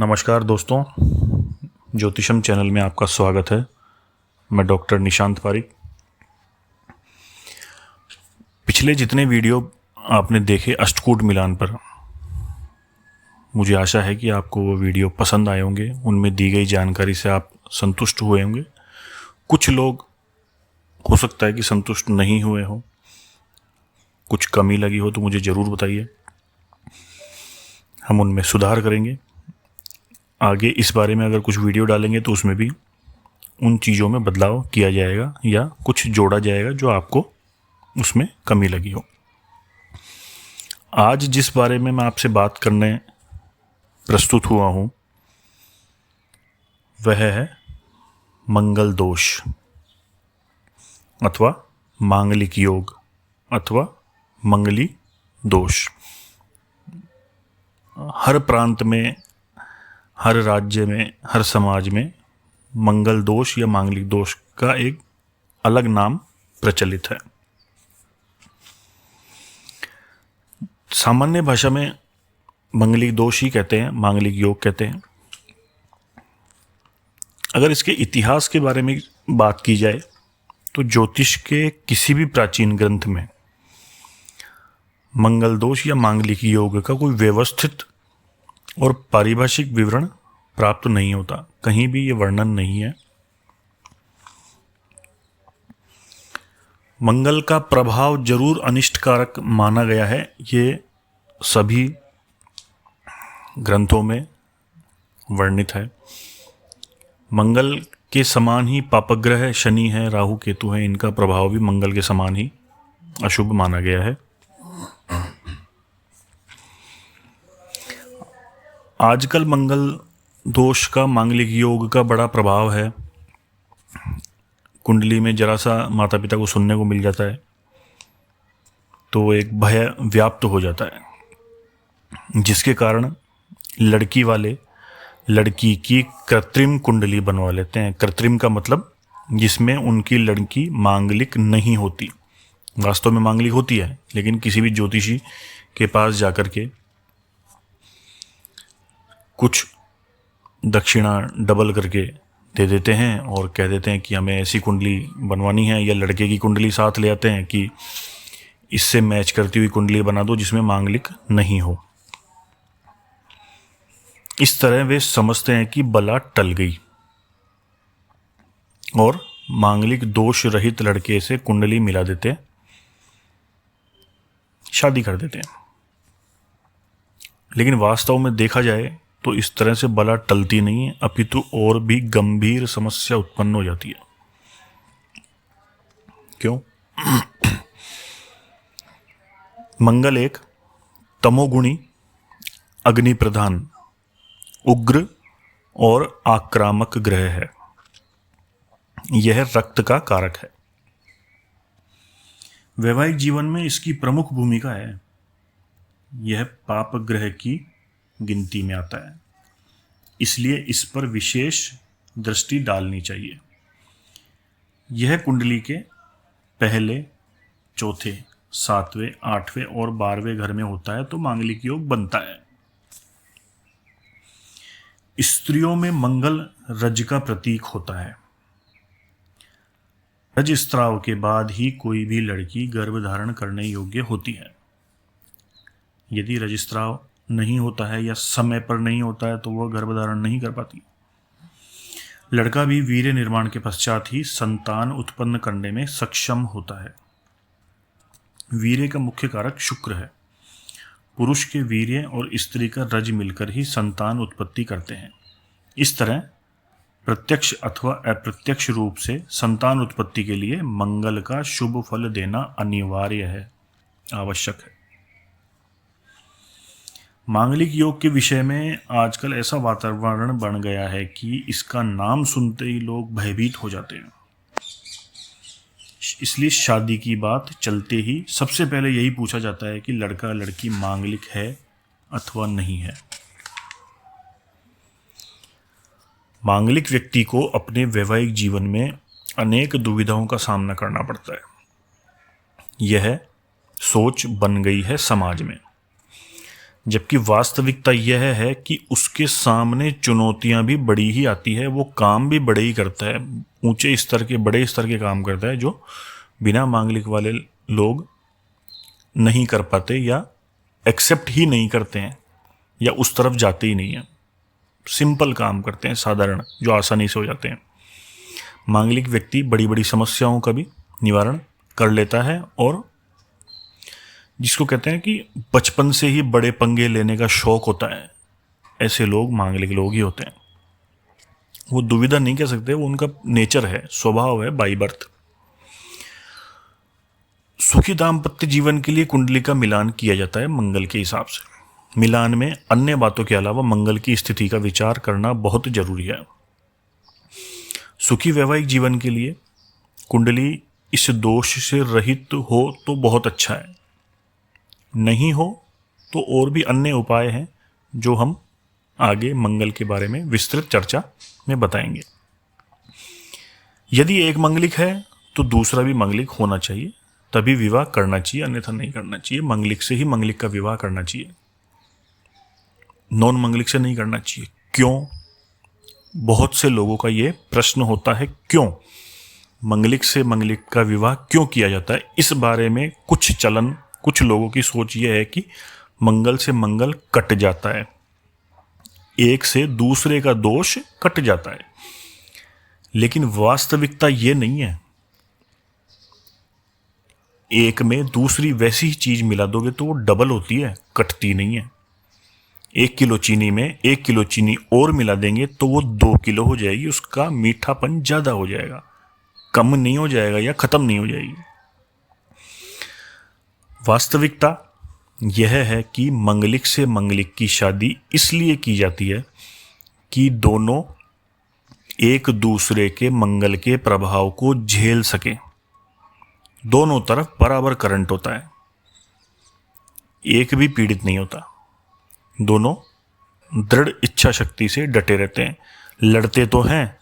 नमस्कार दोस्तों, ज्योतिषम चैनल में आपका स्वागत है। मैं डॉक्टर निशांत पारिक। पिछले जितने वीडियो आपने देखे अष्टकूट मिलान पर, मुझे आशा है कि आपको वो वीडियो पसंद आए होंगे। उनमें दी गई जानकारी से आप संतुष्ट हुए होंगे। कुछ लोग हो सकता है कि संतुष्ट नहीं हुए हो, कुछ कमी लगी हो तो मुझे ज़रूर बताइए, हम उनमें सुधार करेंगे। आगे इस बारे में अगर कुछ वीडियो डालेंगे तो उसमें भी उन चीज़ों में बदलाव किया जाएगा या कुछ जोड़ा जाएगा जो आपको उसमें कमी लगी हो। आज जिस बारे में मैं आपसे बात करने प्रस्तुत हुआ हूँ वह है मंगल दोष अथवा मांगलिक योग अथवा मंगली दोष। हर प्रांत में, हर राज्य में, हर समाज में मंगल दोष या मांगलिक दोष का एक अलग नाम प्रचलित है। सामान्य भाषा में मंगलिक दोष ही कहते हैं, मांगलिक योग कहते हैं। अगर इसके इतिहास के बारे में बात की जाए तो ज्योतिष के किसी भी प्राचीन ग्रंथ में मंगल दोष या मांगलिक योग का कोई व्यवस्थित और पारिभाषिक विवरण प्राप्त नहीं होता। कहीं भी ये वर्णन नहीं है। मंगल का प्रभाव जरूर अनिष्टकारक माना गया है, ये सभी ग्रंथों में वर्णित है। मंगल के समान ही पापग्रह शनि है, राहु केतु है, इनका प्रभाव भी मंगल के समान ही अशुभ माना गया है। आजकल मंगल दोष का, मांगलिक योग का बड़ा प्रभाव है। कुंडली में जरा सा माता पिता को सुनने को मिल जाता है तो एक भय व्याप्त हो जाता है, जिसके कारण लड़की वाले लड़की की कृत्रिम कुंडली बनवा लेते हैं। कृत्रिम का मतलब जिसमें उनकी लड़की मांगलिक नहीं होती, वास्तव में मांगलिक होती है, लेकिन किसी भी ज्योतिषी के पास जाकर के कुछ दक्षिणा डबल करके दे देते हैं और कह देते हैं कि हमें ऐसी कुंडली बनवानी है, या लड़के की कुंडली साथ ले आते हैं कि इससे मैच करती हुई कुंडली बना दो जिसमें मांगलिक नहीं हो। इस तरह वे समझते हैं कि बला टल गई और मांगलिक दोष रहित लड़के से कुंडली मिला देते हैं, शादी कर देते हैं। लेकिन वास्तव में देखा जाए तो इस तरह से बला टलती नहीं है, अपितु और भी गंभीर समस्या उत्पन्न हो जाती है। क्यों? मंगल एक तमोगुणी, अग्नि प्रधान, उग्र और आक्रामक ग्रह है। यह रक्त का कारक है। वैवाहिक जीवन में इसकी प्रमुख भूमिका है। यह पाप ग्रह की गिनती में आता है, इसलिए इस पर विशेष दृष्टि डालनी चाहिए। यह कुंडली के पहले, चौथे, सातवें, आठवें और 12वें घर में होता है तो मांगलिक योग बनता है। स्त्रियों में मंगल रज का प्रतीक होता है। रजस्त्राव के बाद ही कोई भी लड़की गर्भ धारण करने योग्य होती है। यदि रजस्त्राव नहीं होता है या समय पर नहीं होता है तो वह गर्भ धारण नहीं कर पाती। लड़का भी वीर्य निर्माण के पश्चात ही संतान उत्पन्न करने में सक्षम होता है। वीर्य का मुख्य कारक शुक्र है। पुरुष के वीर्य और स्त्री का रज मिलकर ही संतान उत्पत्ति करते हैं। इस तरह प्रत्यक्ष अथवा अप्रत्यक्ष रूप से संतान उत्पत्ति के लिए मंगल का शुभ फल देना अनिवार्य है, आवश्यक है। मांगलिक योग के विषय में आजकल ऐसा वातावरण बन गया है कि इसका नाम सुनते ही लोग भयभीत हो जाते हैं। इसलिए शादी की बात चलते ही सबसे पहले यही पूछा जाता है कि लड़का लड़की मांगलिक है अथवा नहीं है। मांगलिक व्यक्ति को अपने वैवाहिक जीवन में अनेक दुविधाओं का सामना करना पड़ता है। यह सोच बन गई है समाज में। जबकि वास्तविकता यह है कि उसके सामने चुनौतियां भी बड़ी ही आती है, वो काम भी बड़े ही करता है, ऊंचे स्तर के बड़े स्तर के काम करता है जो बिना मांगलिक वाले लोग नहीं कर पाते या एक्सेप्ट ही नहीं करते हैं या उस तरफ जाते ही नहीं हैं। सिंपल काम करते हैं, साधारण, जो आसानी से हो जाते हैं। मांगलिक व्यक्ति बड़ी बड़ी समस्याओं का भी निवारण कर लेता है और जिसको कहते हैं कि बचपन से ही बड़े पंगे लेने का शौक होता है, ऐसे लोग मांगलिक लोग ही होते हैं। वो दुविधा नहीं कह सकते, वो उनका नेचर है, स्वभाव है, बाई बर्थ। सुखी दाम्पत्य जीवन के लिए कुंडली का मिलान किया जाता है मंगल के हिसाब से। मिलान में अन्य बातों के अलावा मंगल की स्थिति का विचार करना बहुत जरूरी है। सुखी वैवाहिक जीवन के लिए कुंडली इस दोष से रहित हो तो बहुत अच्छा है, नहीं हो तो और भी अन्य उपाय हैं जो हम आगे मंगल के बारे में विस्तृत चर्चा में बताएंगे। यदि एक मंगलिक है तो दूसरा भी मंगलिक होना चाहिए, तभी विवाह करना चाहिए, अन्यथा नहीं करना चाहिए। मंगलिक से ही मंगलिक का विवाह करना चाहिए, नॉन मंगलिक से नहीं करना चाहिए। क्यों? बहुत से लोगों का ये प्रश्न होता है, क्यों मंगलिक से मंगलिक का विवाह क्यों किया जाता है। इस बारे में कुछ चलन, कुछ लोगों की सोच ये है कि मंगल से मंगल कट जाता है, एक से दूसरे का दोष कट जाता है, लेकिन वास्तविकता ये नहीं है। एक में दूसरी वैसी ही चीज मिला दोगे तो वो डबल होती है, कटती नहीं है। 1 किलो चीनी में 1 किलो चीनी और मिला देंगे तो वो 2 किलो हो जाएगी, उसका मीठापन ज्यादा हो जाएगा, कम नहीं हो जाएगा या खत्म नहीं हो जाएगी। वास्तविकता यह है कि मंगलिक से मंगलिक की शादी इसलिए की जाती है कि दोनों एक दूसरे के मंगल के प्रभाव को झेल सके। दोनों तरफ बराबर करंट होता है, एक भी पीड़ित नहीं होता, दोनों दृढ़ इच्छा शक्ति से डटे रहते हैं। लड़ते तो हैं,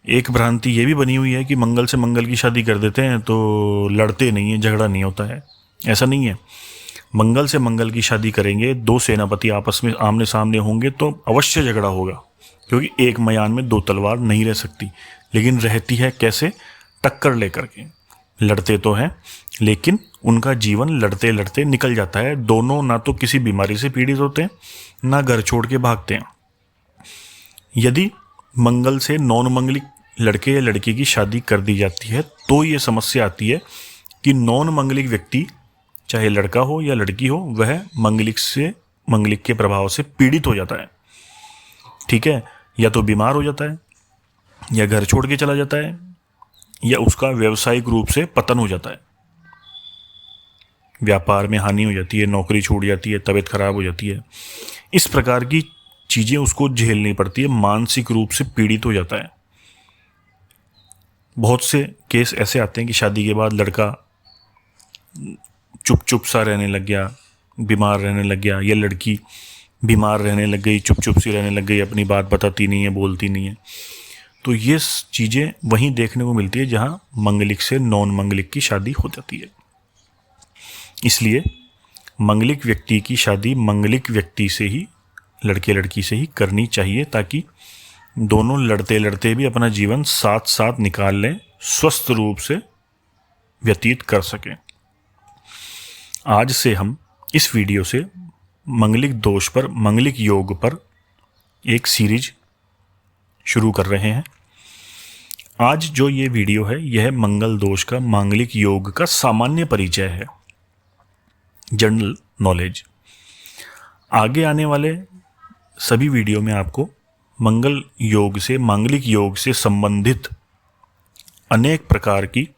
एक भ्रांति ये भी बनी हुई है कि मंगल से मंगल की शादी कर देते हैं तो लड़ते नहीं है, झगड़ा नहीं होता है। ऐसा नहीं है। मंगल से मंगल की शादी करेंगे, 2 सेनापति आपस में आमने सामने होंगे तो अवश्य झगड़ा होगा, क्योंकि एक मयान में 2 तलवार नहीं रह सकती। लेकिन रहती है कैसे? टक्कर लेकर के। लड़ते तो हैं, लेकिन उनका जीवन लड़ते लड़ते निकल जाता है। दोनों ना तो किसी बीमारी से पीड़ित होते हैं, ना घर छोड़ के भागते हैं। यदि मंगल से नॉन मंगलिक लड़के या लड़की की शादी कर दी जाती है तो ये समस्या आती है कि नॉन मंगलिक व्यक्ति, चाहे लड़का हो या लड़की हो, वह मंगलिक के प्रभाव से पीड़ित हो जाता है। ठीक है, या तो बीमार हो जाता है, या घर छोड़ के चला जाता है, या उसका व्यावसायिक रूप से पतन हो जाता है, व्यापार में हानि हो जाती है, नौकरी छूट जाती है, तबीयत खराब हो जाती है। इस प्रकार की चीजें उसको झेलनी पड़ती है, मानसिक रूप से पीड़ित हो जाता है। बहुत से केस ऐसे आते हैं कि शादी के बाद लड़का चुप चुप सा रहने लग गया, बीमार रहने लग गया, या लड़की बीमार रहने लग गई, चुप चुप सी रहने लग गई, अपनी बात बताती नहीं है, बोलती नहीं है। तो ये चीज़ें वहीं देखने को मिलती है जहाँ मंगलिक से नॉन मंगलिक की शादी हो जाती है। इसलिए मंगलिक व्यक्ति की शादी मंगलिक व्यक्ति से ही, लड़के लड़की से ही करनी चाहिए, ताकि दोनों लड़ते लड़ते भी अपना जीवन साथ साथ निकाल लें, स्वस्थ रूप से व्यतीत कर सकें। आज से हम इस वीडियो से मंगलिक दोष पर, मंगलिक योग पर एक सीरीज शुरू कर रहे हैं। आज जो ये वीडियो है, यह मंगल दोष का, मांगलिक योग का सामान्य परिचय है, जनरल नॉलेज। आगे आने वाले सभी वीडियो में आपको मंगल योग से, मांगलिक योग से संबंधित अनेक प्रकार की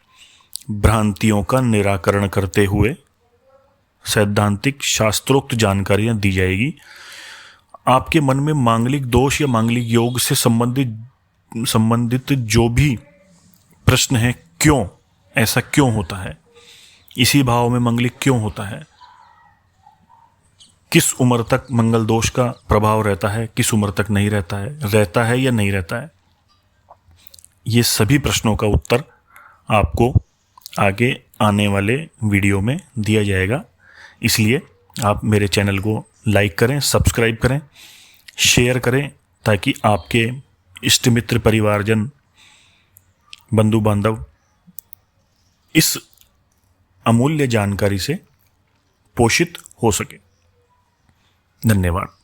भ्रांतियों का निराकरण करते हुए सैद्धांतिक शास्त्रोक्त जानकारियां दी जाएगी। आपके मन में मांगलिक दोष या मांगलिक योग से संबंधित जो भी प्रश्न है, क्यों ऐसा क्यों होता है, इसी भाव में मंगलिक क्यों होता है, किस उम्र तक मंगल दोष का प्रभाव रहता है, किस उम्र तक नहीं रहता है या नहीं रहता है, ये सभी प्रश्नों का उत्तर आपको आगे आने वाले वीडियो में दिया जाएगा। इसलिए आप मेरे चैनल को लाइक करें, सब्सक्राइब करें, शेयर करें, ताकि आपके इष्ट मित्र, परिवारजन, बंधु बांधव इस अमूल्य जानकारी से पोषित हो सके। धन्यवाद।